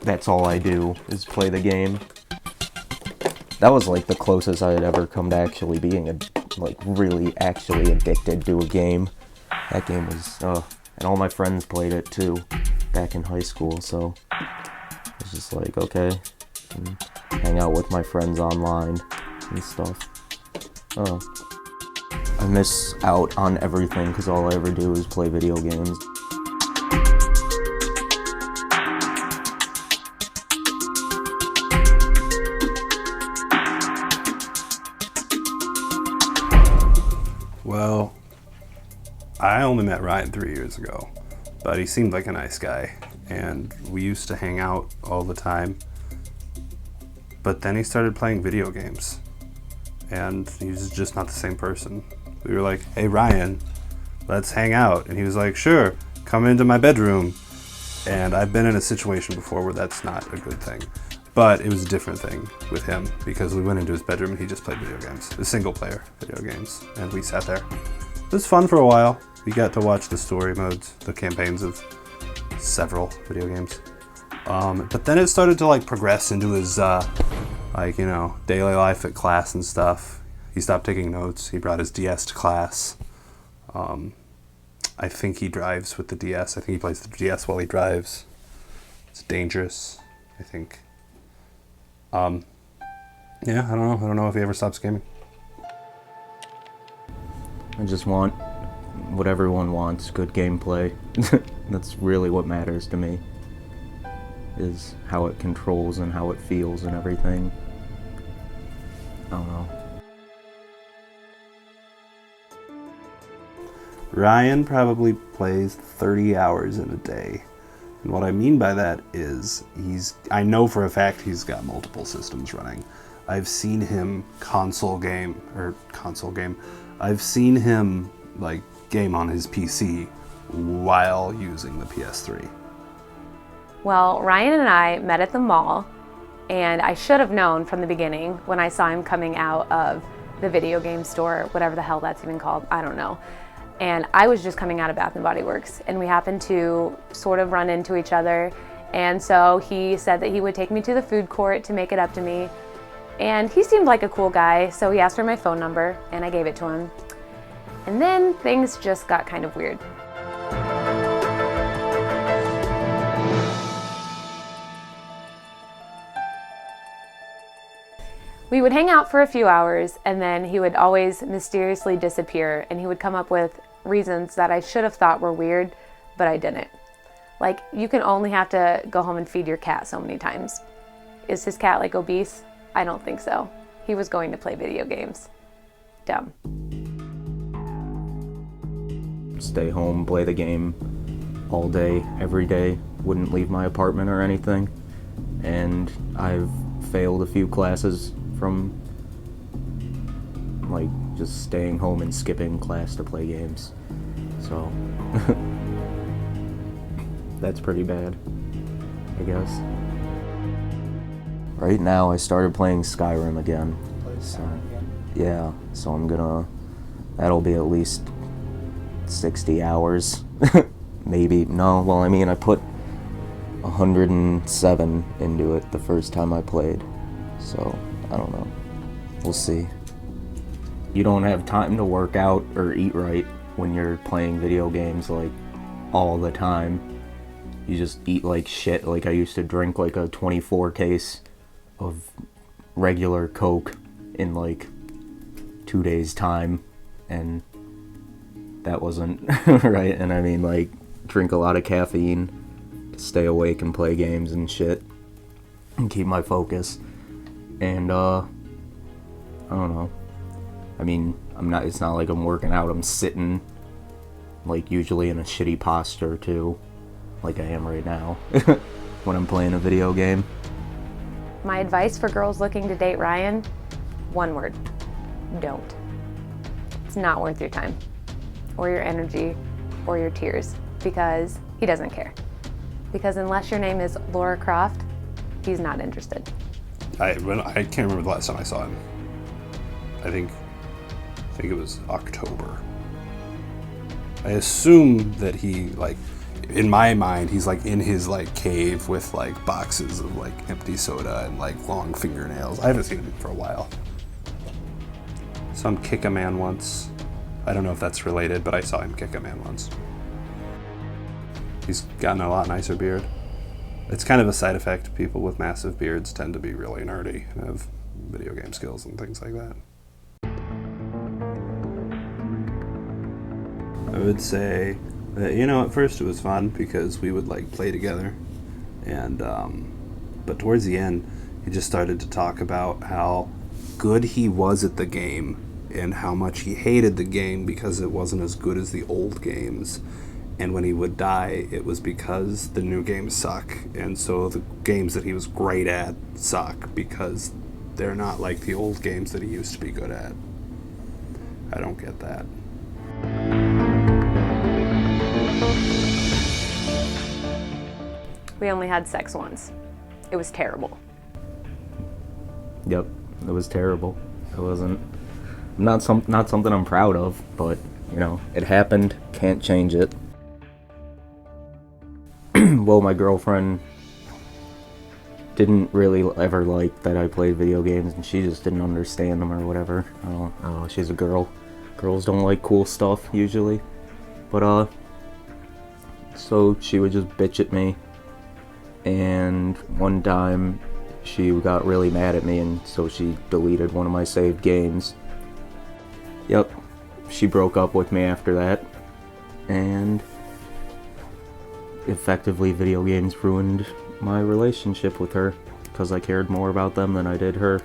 that's all I do is play the game. That was like the closest I had ever come to actually being really actually addicted to a game. That game was, and all my friends played it too, back in high school, so it's just like, okay, and hang out with my friends online and stuff. I miss out on everything because all I ever do is play video games. Well, I only met Ryan 3 years ago, but he seemed like a nice guy, and we used to hang out all the time. But then he started playing video games, and he was just not the same person. We were like, hey Ryan, let's hang out. And he was like, sure, come into my bedroom. And I've been in a situation before where that's not a good thing. But it was a different thing with him because we went into his bedroom and he just played video games. The single player video games. And we sat there. It was fun for a while. We got to watch the story modes, the campaigns of several video games. But then it started to progress into his daily life at class and stuff. He stopped taking notes. He brought his DS to class. I think he drives with the DS. I think he plays the DS while he drives. It's dangerous, I think. Yeah, I don't know. I don't know if he ever stops gaming. I just want what everyone wants, good gameplay. That's really what matters to me, is how it controls and how it feels and everything. I don't know. Ryan probably plays 30 hours in a day. And what I mean by that is I know for a fact he's got multiple systems running. I've seen him console game. I've seen him game on his PC while using the PS3. Well, Ryan and I met at the mall, and I should have known from the beginning when I saw him coming out of the video game store, whatever the hell that's even called, I don't know. And I was just coming out of Bath & Body Works, and we happened to sort of run into each other. And so he said that he would take me to the food court to make it up to me. And he seemed like a cool guy, so he asked for my phone number, and I gave it to him. And then things just got kind of weird. We would hang out for a few hours, and then he would always mysteriously disappear, and he would come up with reasons that I should have thought were weird, but I didn't. Like, you can only have to go home and feed your cat so many times. Is his cat obese? I don't think so. He was going to play video games. Dumb. Stay home, play the game all day, every day. Wouldn't leave my apartment or anything. And I've failed a few classes from just staying home and skipping class to play games. So that's pretty bad, I guess. Right now I started playing Skyrim again. So yeah, so that'll be at least 60 hours. Maybe. No, well, I mean, I put 107 into it the first time I played. So, I don't know. We'll see. You don't have time to work out or eat right when you're playing video games all the time. You just eat like shit. I used to drink a 24 case of regular Coke in 2 days time, and that wasn't right. And I mean, drink a lot of caffeine to stay awake and play games and shit and keep my focus. And I don't know. I mean, it's not like I'm working out. I'm sitting usually in a shitty posture too, like I am right now when I'm playing a video game. My advice for girls looking to date Ryan, one word: don't. It's not worth your time, or your energy, or your tears, because he doesn't care. Because unless your name is Laura Croft, he's not interested. I can't remember the last time I saw him. I think it was October. I assume that he in my mind, he's like in his like cave with like boxes of like empty soda and like long fingernails. I haven't seen him for a while. Saw him kick a man once. I don't know if that's related, but I saw him kick a man once. He's gotten a lot nicer beard. It's kind of a side effect. People with massive beards tend to be really nerdy and have video game skills and things like that. I would say that, you know, at first it was fun because we would like play together, and but towards the end he just started to talk about how good he was at the game and how much he hated the game because it wasn't as good as the old games, and when he would die it was because the new games suck, and so the games that he was great at suck because they're not like the old games that he used to be good at. I don't get that. We only had sex once. It was terrible. Yep, it was terrible. It wasn't not something I'm proud of, but you know, it happened. Can't change it. Well, my girlfriend didn't really ever like that I played video games, and she just didn't understand them or whatever. I don't know. She's a girl. Girls don't like cool stuff usually, but so she would just bitch at me. And one time she got really mad at me, and so she deleted one of my saved games. Yep, she broke up with me after that, and effectively video games ruined my relationship with her because I cared more about them than I did her.